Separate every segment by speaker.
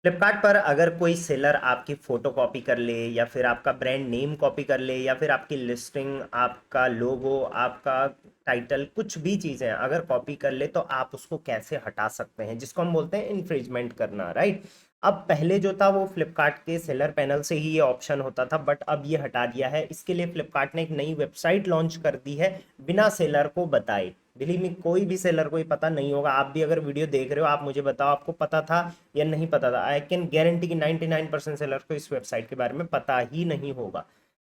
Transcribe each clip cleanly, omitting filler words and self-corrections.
Speaker 1: फ्लिपकार्ट पर अगर कोई सेलर आपकी फ़ोटो कॉपी कर ले या फिर आपका ब्रांड नेम कॉपी कर ले या फिर आपकी लिस्टिंग, आपका लोगो, आपका टाइटल, कुछ भी चीज़ें अगर कॉपी कर ले तो आप उसको कैसे हटा सकते हैं, जिसको हम बोलते हैं इन्फ्रिंजमेंट करना, राइट। अब पहले जो था वो फ्लिपकार्ट के सेलर पैनल से ही ये ऑप्शन होता था, बट अब ये हटा दिया है। इसके लिए फ्लिपकार्ट ने एक नई वेबसाइट लॉन्च कर दी है बिना सेलर को बताए। बिलीव मी, कोई भी सेलर को ही पता नहीं होगा। आप भी अगर वीडियो देख रहे हो, आप मुझे बताओ आपको पता था या नहीं पता था। आई कैन गारंटी कि 99% सेलर को इस वेबसाइट के बारे में पता ही नहीं होगा।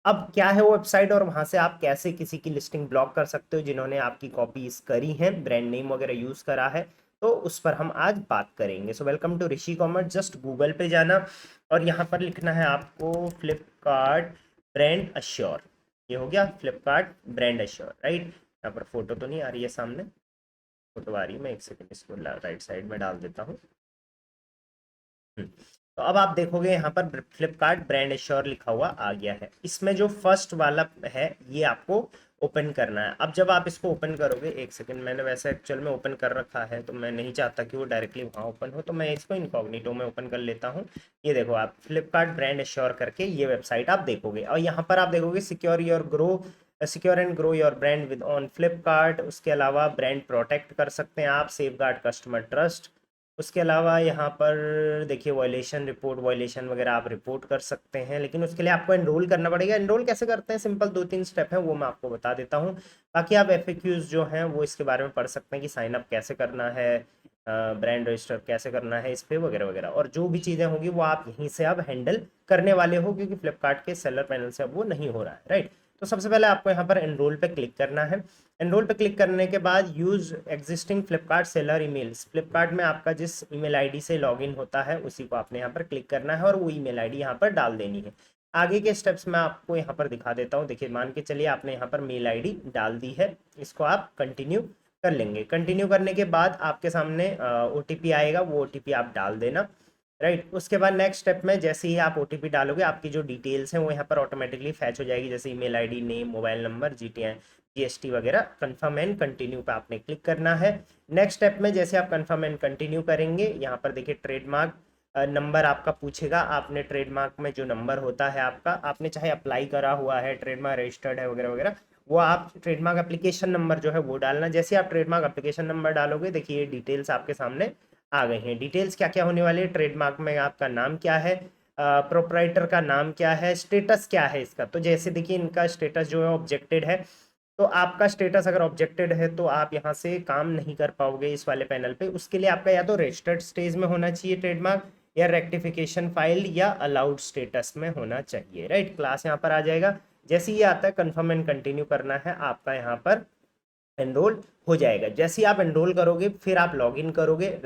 Speaker 1: अब क्या है वो वेबसाइट और वहां से आप कैसे किसी की लिस्टिंग ब्लॉक कर सकते हो जिन्होंने आपकी कॉपीज करी है, ब्रांड नेम वगैरह यूज करा है, तो उस पर हम आज बात करेंगे। So welcome to Rishi commerce. Just Google पे जाना और यहाँ पर लिखना है आपको फ्लिपकार्ट ब्रांड अश्योर। ये हो गया फ्लिपकार्ट ब्रांड अश्योर, राइट। यहाँ पर फोटो तो नहीं आ रही है सामने, फोटो आ रही है, मैं एक सेकंड इसको राइट साइड में डाल देता हूँ। तो अब आप देखोगे यहाँ पर फ्लिपकार्ट ब्रांड एश्योर लिखा हुआ आ गया है। इसमें जो फर्स्ट वाला है ये आपको ओपन करना है। अब जब आप इसको ओपन करोगे, एक सेकंड, मैंने वैसे एक्चुअल में ओपन कर रखा है तो मैं नहीं चाहता कि वो डायरेक्टली वहाँ ओपन हो, तो मैं इसको इनकॉग्निटो में ओपन कर लेता हूँ। ये देखो, आप फ्लिपकार्ट ब्रांड एश्योर करके ये वेबसाइट आप देखोगे और यहाँ पर आप देखोगे secure and grow your brand with on Flipkart. उसके अलावा ब्रांड प्रोटेक्ट कर सकते हैं आप, सेफ गार्ड कस्टमर ट्रस्ट। उसके अलावा यहाँ पर देखिए वायलेशन रिपोर्ट, वायलेशन वगैरह आप रिपोर्ट कर सकते हैं, लेकिन उसके लिए आपको एनरोल करना पड़ेगा। एनरोल कैसे करते हैं, सिंपल 2-3 स्टेप है, वो मैं आपको बता देता हूँ। बाकी आप एफएक्यूज जो हैं वो इसके बारे में पढ़ सकते हैं कि साइन अप कैसे करना है, ब्रांड रजिस्टर कैसे करना है इस पे वगैरह वगैरह, और जो भी चीज़ें होंगी वो आप यहीं से अब हैंडल करने वाले हो, क्योंकि फ्लिपकार्ट के सेलर पैनल से अब वो नहीं हो रहा है, राइट। तो सबसे पहले आपको यहाँ पर एनरोल पे क्लिक करना है। एनरोल पे क्लिक करने के बाद use existing Flipkart seller emails, Flipkart में आपका जिस ईमेल आईडी से लॉगिन होता है उसी को आपने यहाँ पर क्लिक करना है और वो ईमेल आईडी यहाँ पर डाल देनी है। आगे के स्टेप्स मैं आपको यहाँ पर दिखा देता हूँ। देखिए, मान के चलिए आपने यहाँ पर मेल आईडी डाल दी है, इसको आप कंटिन्यू कर लेंगे। कंटिन्यू करने के बाद आपके सामने ओटीपी आएगा, वो ओटीपी आप डाल देना, राइट। उसके बाद नेक्स्ट स्टेप में जैसे ही आप ओटीपी डालोगे आपकी जो डिटेल्स हैं वो यहाँ पर ऑटोमेटिकली फैच हो जाएगी, जैसे email ID, name, mobile number, GST वगैरह। कंफर्म एंड कंटिन्यू पे आपने क्लिक करना है। नेक्स्ट स्टेप में जैसे आप कंफर्म एंड कंटिन्यू करेंगे, यहाँ पर देखिए ट्रेडमार्क नंबर आपका पूछेगा। आपने ट्रेडमार्क में जो नंबर होता है आपका, आपने चाहे अप्लाई करा हुआ है, ट्रेडमार्क रजिस्टर्ड है वगैरह वगैरह, वो आप ट्रेडमार्क एप्लीकेशन नंबर जो है वो डालना। जैसे आप ट्रेडमार्क एप्लीकेशन नंबर डालोगे, देखिए ये डिटेल्स आपके सामने आ गई हैं। डिटेल्स क्या क्या होने वाली है, ट्रेडमार्क में आपका नाम क्या है, प्रोपराइटर का नाम क्या है, स्टेटस क्या है इसका। तो जैसे देखिए इनका स्टेटस जो है ऑब्जेक्टेड है, तो आपका स्टेटस अगर ऑब्जेक्टेड है तो आप यहाँ से काम नहीं कर पाओगे इस वाले पैनल पे। उसके लिए आपका या तो रजिस्टर्ड स्टेज में होना चाहिए ट्रेडमार्क, या रेक्टिफिकेशन फाइल, या अलाउड स्टेटस में होना चाहिए, राइट। क्लास यहाँ पर आ जाएगा। जैसे ये आता है कंफर्म एंड कंटिन्यू करना है, आपका यहाँ पर एनरोल हो जाएगा। जैसे ही आप एनरोल करोगे फिर आप लॉगिन करोगे।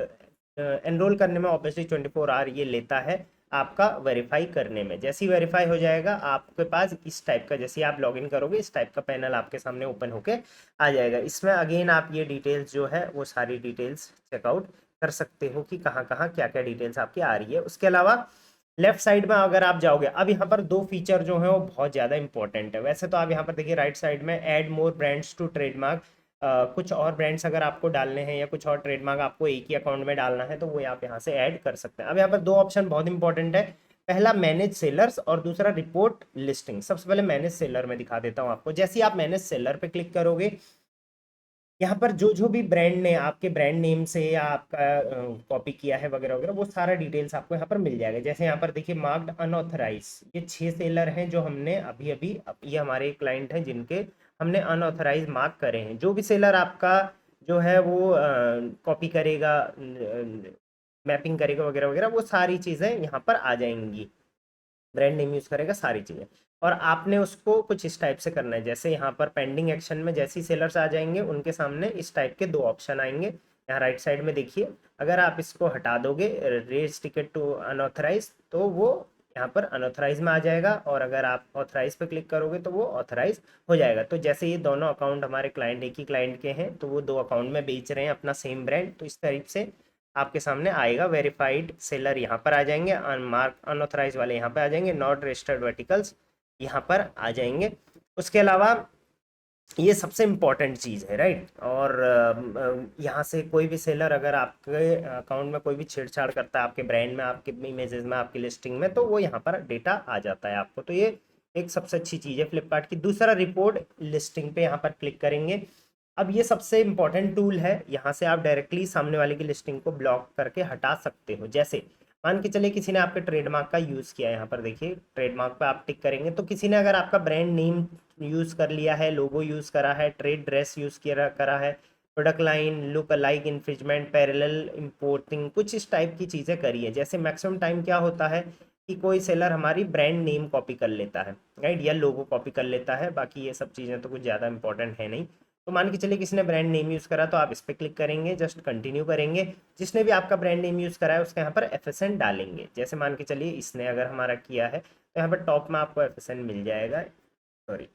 Speaker 1: एनरोल करने में ऑब्वियसली 24 आवर ये लेता है आपका वेरीफाई करने में। जैसे ही वेरीफाई हो जाएगा आपके पास इस टाइप का, जैसे ही आप लॉगिन करोगे इस टाइप का पैनल आपके सामने ओपन होके आ जाएगा। इसमें अगेन आप ये डिटेल्स जो है वो सारी डिटेल्स चेकआउट कर सकते हो कि कहाँ कहाँ क्या क्या डिटेल्स आपकी आ रही है। उसके अलावा लेफ्ट साइड में अगर आप जाओगे, अब यहाँ पर दो फीचर जो है वो बहुत ज़्यादा इंपॉर्टेंट है। वैसे तो आप यहाँ पर देखिए राइट साइड में add more brands to trademark, कुछ और ब्रांड्स अगर आपको डालने हैं या कुछ और ट्रेडमार्क आपको एक ही अकाउंट में डालना है तो वो आप यहाँ से ऐड कर सकते हैं। अब यहाँ पर दो ऑप्शन बहुत इंपॉर्टेंट है, पहला मैनेज सेलर्स और दूसरा रिपोर्ट लिस्टिंग। सबसे पहले मैनेज सेलर में दिखा देता हूँ आपको। जैसे ही आप मैनेज सेलर पे क्लिक करोगे, यहाँ पर जो जो भी ब्रांड ने आपके ब्रांड नेम से या आपका कॉपी किया है वगैरह वगैरह, वो सारा डिटेल्स आपको यहाँ पर मिल जाएगा। जैसे यहाँ पर देखिए मार्क्ड अनऑथराइज, ये 6 सेलर हैं जो हमने अभी अभी ये हमारे क्लाइंट हैं जिनके हमने अनऑथराइज मार्क करे हैं। जो भी सेलर आपका जो है वो कॉपी करेगा, मैपिंग करेगा वगैरह वगैरह, वो सारी चीज़ें यहाँ पर आ जाएंगी। ब्रांड नेम यूज़ करेगा, सारी चीज़ें। और आपने उसको कुछ इस टाइप से करना है, जैसे यहाँ पर पेंडिंग एक्शन में जैसे ही सेलर्स आ जाएंगे उनके सामने इस टाइप के दो ऑप्शन आएंगे। यहाँ राइट साइड में देखिए, अगर आप इसको हटा दोगे रेज टिकट टू अनऑथराइज, तो वो यहाँ पर अनऑथराइज में आ जाएगा, और अगर आप ऑथराइज पे क्लिक करोगे तो वो ऑथराइज हो जाएगा। तो जैसे ये दोनों अकाउंट हमारे क्लाइंट एक ही क्लाइंट के हैं, तो वो दो अकाउंट में बेच रहे हैं अपना सेम ब्रांड, तो इस तरीके से आपके सामने आएगा। वेरीफाइड सेलर यहाँ पर आ जाएंगे, अनमार्क अनऑथराइज वाले यहाँ पर आ जाएंगे, नॉट रजिस्टर्ड वर्टिकल्स यहाँ पर आ जाएंगे। उसके अलावा ये सबसे इम्पोर्टेंट चीज़ है, राइट। और यहाँ से कोई भी सेलर अगर आपके अकाउंट में कोई भी छेड़छाड़ करता है आपके ब्रांड में, आपके इमेजेस में, आपकी लिस्टिंग में, तो वो यहाँ पर डेटा आ जाता है आपको। तो ये एक सबसे अच्छी चीज़ है फ्लिपकार्ट की। दूसरा, रिपोर्ट लिस्टिंग पे यहाँ पर क्लिक करेंगे। अब ये सबसे इम्पोर्टेंट टूल है, यहाँ से आप डायरेक्टली सामने वाले की लिस्टिंग को ब्लॉक करके हटा सकते हो। जैसे मान के चलिए किसी ने आपके ट्रेडमार्क का यूज़ किया, यहाँ पर देखिए ट्रेडमार्क पे आप टिक करेंगे, तो किसी ने अगर आपका ब्रांड नेम यूज़ कर लिया है, लोगो यूज़ करा है, ट्रेड ड्रेस यूज़ किया करा है, product line, look alike infringement, parallel importing, कुछ इस टाइप की चीज़ें करी है। जैसे मैक्सिमम टाइम क्या होता है कि कोई सेलर हमारी ब्रांड नेम कॉपी कर लेता है, राइट, या लोगो कॉपी कर लेता है। बाकी ये सब चीज़ें तो कुछ ज़्यादा इंपॉर्टेंट है नहीं। तो मान के चलिए किसी ने ब्रांड नेम यूज़ करा, तो आप इस पर क्लिक करेंगे, जस्ट कंटिन्यू करेंगे। जिसने भी आपका ब्रांड नेम यूज़ करा है उसका यहाँ पर एफएसएन डालेंगे। जैसे मान के चलिए इसने अगर हमारा किया है, तो यहाँ पर टॉप में आपको एफएसएन मिल जाएगा। सॉरी,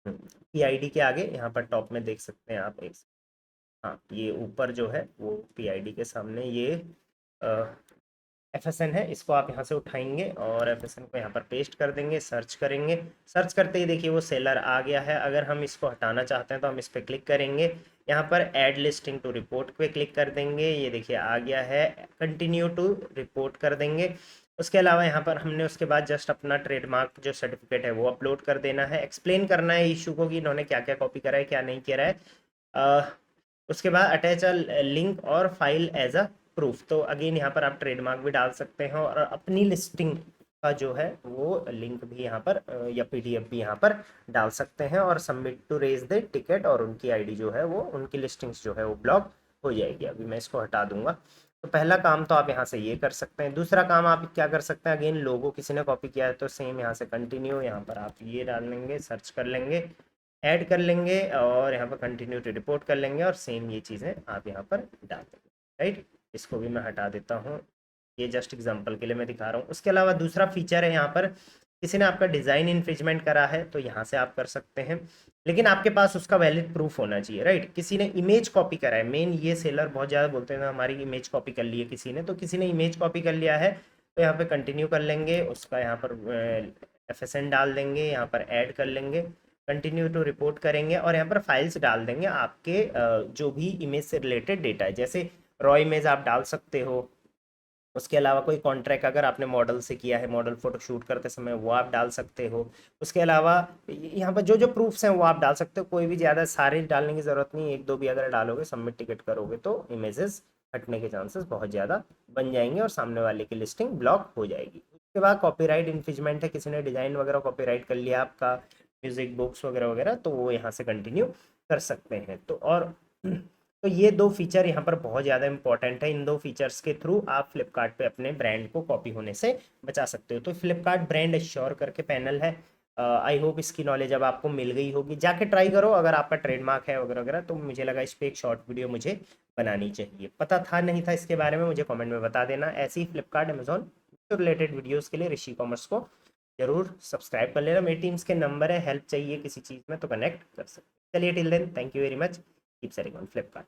Speaker 1: पीआईडी के आगे यहाँ पर टॉप में देख सकते हैं आप एक, हाँ, ये ऊपर जो है वो पीआईडी के सामने ये एफएसएन है, इसको आप यहाँ से उठाएंगे और एफएसएन को यहाँ पर पेस्ट कर देंगे, सर्च करेंगे। सर्च करते ही देखिए वो सेलर आ गया है। अगर हम इसको हटाना चाहते हैं तो हम इस पर क्लिक करेंगे, यहाँ पर ऐड लिस्टिंग टू रिपोर्ट पे क्लिक कर देंगे। ये देखिए आ गया है, कंटिन्यू टू रिपोर्ट कर देंगे। उसके अलावा यहाँ पर हमने उसके बाद जस्ट अपना ट्रेडमार्क जो सर्टिफिकेट है वो अपलोड कर देना है। एक्सप्लेन करना है इशू को कि इन्होंने क्या क्या कॉपी करा है, क्या नहीं किया है। उसके बाद अटैच अ लिंक और फाइल एज अ प्रूफ। तो अगेन यहाँ पर आप ट्रेडमार्क भी डाल सकते हैं और अपनी लिस्टिंग का जो है वो लिंक भी यहाँ पर या पीडीएफ भी यहाँ पर डाल सकते हैं और submit to raise the ticket, और उनकी आईडी जो है वो, उनकी लिस्टिंग्स जो है वो ब्लॉक हो जाएगी। अभी मैं इसको हटा दूंगा। तो पहला काम तो आप यहाँ से ये कर सकते हैं। दूसरा काम आप क्या कर सकते हैं, अगेन लोगो किसी ने कॉपी किया है तो सेम यहाँ से कंटिन्यू, यहाँ पर आप ये डाल लेंगे, सर्च कर लेंगे, ऐड कर लेंगे और यहाँ पर कंटिन्यू टू रिपोर्ट कर लेंगे और सेम ये चीज़ें आप यहाँ पर डाल देंगे, राइट। इसको भी मैं हटा देता हूँ, ये जस्ट एग्जांपल के लिए मैं दिखा रहा हूँ। उसके अलावा दूसरा फीचर है, यहाँ पर किसी ने आपका डिज़ाइन इन्फ्रिजमेंट करा है तो यहाँ से आप कर सकते हैं, लेकिन आपके पास उसका वैलिड प्रूफ होना चाहिए, राइट। किसी ने इमेज कॉपी करा है, मेन ये सेलर बहुत ज़्यादा बोलते हैं ना हमारी इमेज कॉपी कर ली है किसी ने, तो किसी ने इमेज कॉपी कर लिया है तो यहाँ पे कंटिन्यू कर लेंगे, उसका यहाँ पर एफएसएन डाल देंगे, यहाँ पर ऐड कर लेंगे, कंटिन्यू टू रिपोर्ट करेंगे और यहाँ पर फाइल्स डाल देंगे आपके जो भी इमेज से रिलेटेड डेटा है। जैसे रॉ इमेज आप डाल सकते हो, उसके अलावा कोई कॉन्ट्रैक्ट अगर आपने मॉडल से किया है, मॉडल फोटो शूट करते समय, वो आप डाल सकते हो। उसके अलावा यहाँ पर जो जो प्रूफ्स हैं वो आप डाल सकते हो, कोई भी ज़्यादा सारे डालने की ज़रूरत नहीं, एक दो भी अगर डालोगे, सबमिट टिकट करोगे तो इमेजेस हटने के चांसेस बहुत ज़्यादा बन जाएंगे और सामने वाले की लिस्टिंग ब्लॉक हो जाएगी। उसके बाद कॉपीराइट इन्फ्रिजमेंट है, किसी ने डिज़ाइन वगैरह कॉपीराइट कर लिया आपका, म्यूज़िक बुक्स वगैरह वगैरह, तो वो यहाँ से कंटिन्यू कर सकते हैं। तो और तो ये दो फीचर यहाँ पर बहुत ज़्यादा इंपॉर्टेंट है। इन दो फीचर्स के थ्रू आप फ्लिपकार्ट पे अपने ब्रांड को कॉपी होने से बचा सकते हो। तो फ्लिपकार्ट ब्रांड एश्योर करके पैनल है। आई होप इसकी नॉलेज अब आपको मिल गई होगी, जाके ट्राई करो अगर आपका ट्रेडमार्क है वगैरह वगैरह। तो मुझे लगा इस पर एक शॉर्ट वीडियो मुझे बनानी चाहिए, पता था नहीं था इसके बारे में, मुझे कमेंट में बता देना। ऐसे ही फ्लिपकार्ट अमेजोन से रिलेटेड वीडियोज़ के लिए ऋषि कॉमर्स को जरूर सब्सक्राइब कर लेना। मेरी टीम्स के नंबर है, हेल्प चाहिए किसी चीज़ में तो कनेक्ट कर सकते। चलिए till then, thank you very much, keep selling on Flipkart.